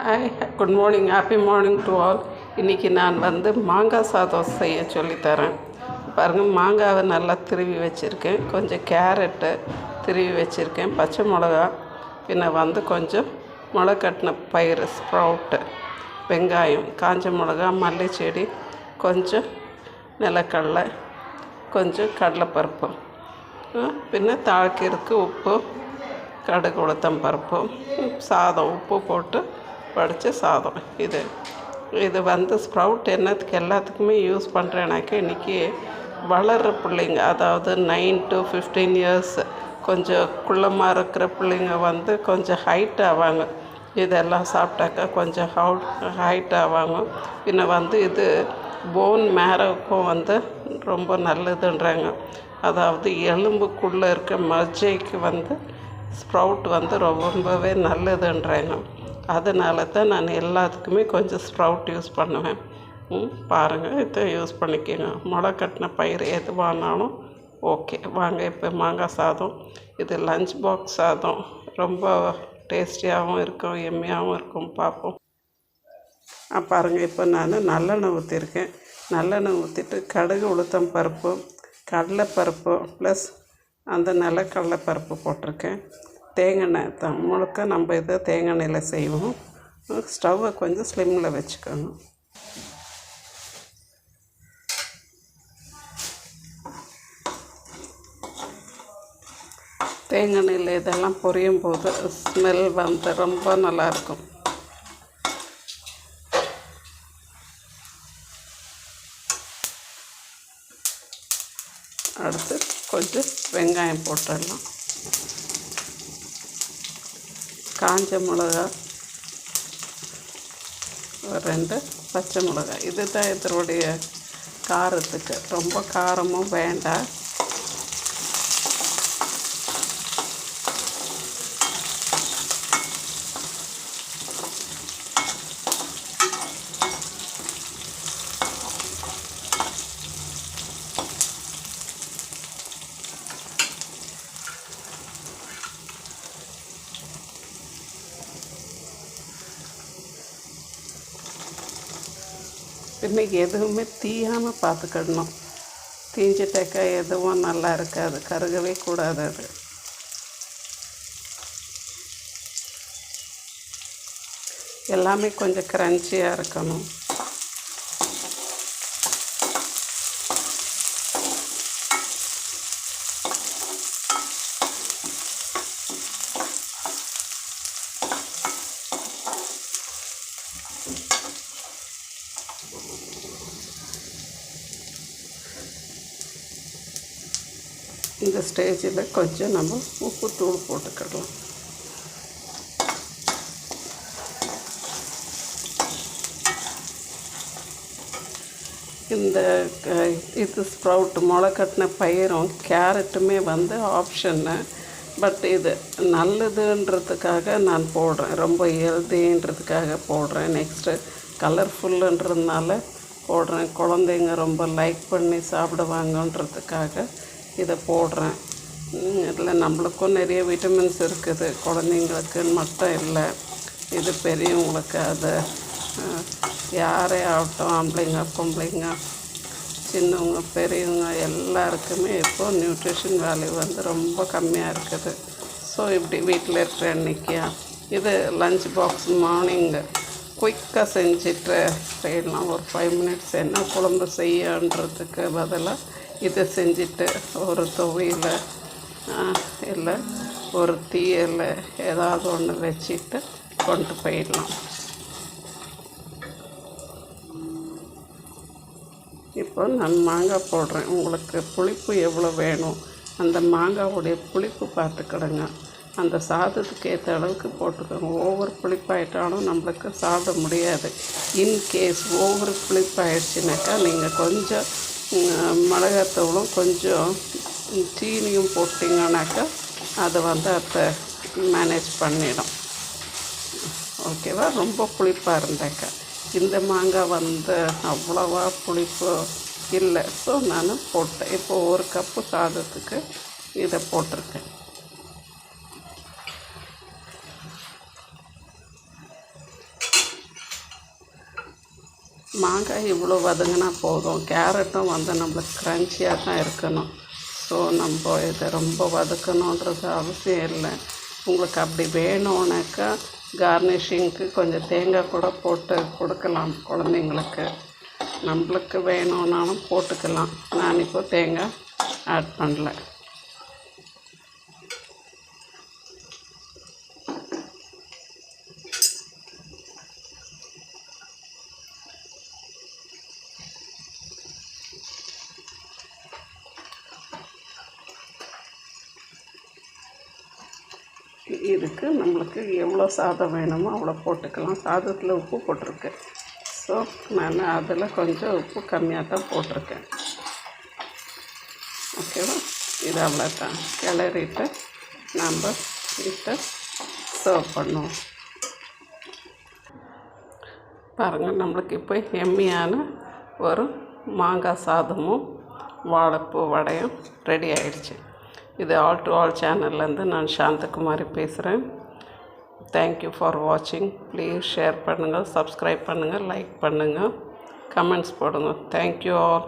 Hi, good morning, happy morning to all. இன்றைக்கி நான் மாங்காய் சாதம் செய்ய சொல்லித்தரேன். பாருங்கள், மாங்காவை நல்லா திருவி வச்சுருக்கேன், கொஞ்சம் கேரட்டு திருவி வச்சுருக்கேன், பச்சை மிளகா, பின்ன கொஞ்சம் முளைக்கட்டின பயிறு ஸ்ப்ரவுட்டு, வெங்காயம், காஞ்ச மிளகா, மல்லி செடி, கொஞ்சம் நிலக்கடலை, கொஞ்சம் கடலைப்பருப்பு, பின்ன தாளிக்கிறதுக்கு உப்பு, கடுகு, உளுத்தம் பருப்பு, சாதம், உப்பு போட்டு வடித்த சாதம். இது ஸ்ப்ரவுட் என்னத்துக்கு எல்லாத்துக்குமே யூஸ் பண்ணுறேனாக்கா, இன்றைக்கி வளர்கிற பிள்ளைங்க, அதாவது 9 to 15 இயர்ஸ் கொஞ்சம் குள்ளமாக இருக்கிற பிள்ளைங்க கொஞ்சம் ஹைட் ஆவாங்க. இதெல்லாம் சாப்பிட்டாக்கா கொஞ்சம் ஹைட் ஆவாங்க. பின்ன இது போன் மேரோக்கும் ரொம்ப நல்லதுன்றாங்க. அதாவது எலும்புக்குள்ளே இருக்க மஜ்ஜைக்கு ஸ்ப்ரவுட் ரொம்பவே நல்லதுன்றாங்க. அதனால தான் நான் எல்லாத்துக்குமே கொஞ்சம் ஸ்ப்ரவுட் யூஸ் பண்ணுவேன். பாருங்கள், இதை யூஸ் பண்ணிக்கோங்க. முளை கட்டின பயிர் எதுவானாலும் ஓகே. வாங்க, இப்போ மாங்காய் சாதம், இது லஞ்ச் பாக்ஸ் சாதம், ரொம்ப டேஸ்டியாகவும் இருக்கும், எம்மியாகவும் இருக்கும். பார்ப்போம். பாருங்கள், இப்போ நான் நல்லெண்ணெய் ஊற்றிருக்கேன். நல்லெண்ணெய் ஊற்றிட்டு கடுகு, உளுத்தம் பருப்பு, கடலைப்பருப்பு ப்ளஸ் அந்த நிலக்கடலை பருப்பு போட்டிருக்கேன். தேங்காய் தான் முழுக்க நம்ம இதை தேங்காய் எண்ணெயில் செய்வோம். ஸ்டவ்வை கொஞ்சம் ஸ்லிம்மில் வச்சுக்கணும். தேங்காய் எண்ணெயில் இதெல்லாம் பொரியும் போது ஸ்மெல் ரொம்ப நல்லாயிருக்கும். அடுத்து கொஞ்சம் வெங்காயம் போட்டுடலாம். காஞ்ச மிளகா, 2 பச்சை மிளகா. இது தான் இதனுடைய காரத்துக்கு. ரொம்ப காரமும் வேண்டாம். இன்றைக்கி எதுவுமே தீயாமல் பார்த்துக்கிடணும். தீஞ்சிட்டாக்கா எதுவும் நல்லா இருக்காது, கருகவே கூடாது. அது எல்லாமே கொஞ்சம் க்ரன்ச்சியாக இருக்கணும். இந்த ஸ்டேஜில் கொஞ்சம் நம்ம உப்பு தூள் போட்டுக்கிடலாம். இது ஸ்ப்ரவுட், முளை கட்டின பயிரும் கேரட்டுமே ஆப்ஷன்னு. பட் இது நல்லதுன்றதுக்காக நான் போடுறேன், ரொம்ப ஹெல்தின்றதுக்காக போடுறேன். நெக்ஸ்ட்டு கலர்ஃபுல்லுன்றதுனால போடுறேன். குழந்தைங்க ரொம்ப லைக் பண்ணி சாப்பிடுவாங்கன்றதுக்காக இதை போடுறேன். இதில் நம்மளுக்கும் நிறைய விட்டமின்ஸ் இருக்குது, குழந்தைங்களுக்கு மட்டும் இல்லை. இது பெரியவங்களுக்கு, அது யாரே ஆகட்டும், ஆம்பளைங்க பொம்பளைங்க, சின்னவங்க பெரியவங்க எல்லாருக்குமே இப்போது நியூட்ரிஷன் வேல்யூ ரொம்ப கம்மியாக இருக்குது. ஸோ இப்படி வீட்டில் இருக்கிற அன்றைக்கி இது லஞ்ச் பாக்ஸ் மார்னிங்கு குயிக்காக செஞ்சுட்டு செய்யலாம். ஒரு 5 மினிட்ஸ் என்ன குழம்பு செய்யன்றதுக்கு பதிலாக இதை செஞ்சுட்டு ஒரு துவையில் இல்லை ஒரு தீயல் ஏதாவது ஒன்று வச்சுட்டு கொண்டு போயிடலாம். இப்போ நான் மாங்காய் போடுறேன். உங்களுக்கு புளிப்பு எவ்வளோ வேணும், அந்த மாங்காவுடைய புளிப்பு பார்த்துக்கிடுங்க. அந்த சாதத்துக்கு ஏற்ற அளவுக்கு போட்டுக்கோங்க. ஓவர் புளிப்பாயிட்டாலும் நம்மளுக்கு சாப்பிட முடியாது. இன்கேஸ் ஓவர் புளிப்பாயிடுச்சுனாக்கா நீங்கள் கொஞ்சம் மிளகாத்தூளும் கொஞ்சம் சீனியும் போட்டிங்கனாக்கா அதை அதை மேனேஜ் பண்ணிடும். ஓகேவா? ரொம்ப புளிப்பாக இருந்தாக்கா. இந்த மாங்காய் அவ்வளோவா புளிப்பு இல்லை. ஸோ நான் போட்டேன். இப்போது 1 கப்பு சாதத்துக்கு இதை போட்டிருக்கேன். மாங்காய் இவ்வளோ வதங்கினா போதும். கேரட்டும் வந்து நம்மளுக்கு க்ரன்ச்சியாக தான் இருக்கணும். ஸோ நம்ம இதை ரொம்ப வதக்கணுன்றது அவசியம் இல்லை. உங்களுக்கு அப்படி வேணும்னாக்கா கார்னிஷிங்க்கு கொஞ்சம் தேங்காய் கூட போட்டு கொடுக்கலாம் குழந்தைங்களுக்கு. நம்மளுக்கு வேணும்னாலும் போட்டுக்கலாம். நான் இப்போ தேங்காய் ஆட் பண்ணல. இதுக்கு நம்மளுக்கு எவ்வளோ சாதம் வேணுமோ அவ்வளோ போட்டுக்கலாம். சாதத்தில் உப்பு போட்டிருக்கேன். ஸோ நான் அதில் கொஞ்சம் உப்பு கம்மியாக தான் போட்டிருக்கேன். ஓகேவா? இது அவ்வளோதான். கிளறிட்டு நம்ம இதை சர்வ் பண்ணுவோம். பாருங்கள், நம்மளுக்கு இப்போ எம்மியான ஒரு மாங்காய் சாதமும் வாழைப்பூ வடையும் ரெடி ஆகிடுச்சு. இது ஆல் டு ஆல் சேனல்லேருந்து நான் சாந்தகுமாரி பேசுகிறேன். தேங்க்யூ ஃபார் வாட்சிங். ப்ளீஸ் ஷேர் பண்ணுங்கள், சப்ஸ்கிரைப் பண்ணுங்கள், லைக் பண்ணுங்கள், கமெண்ட்ஸ் போடுங்க. Thank you all.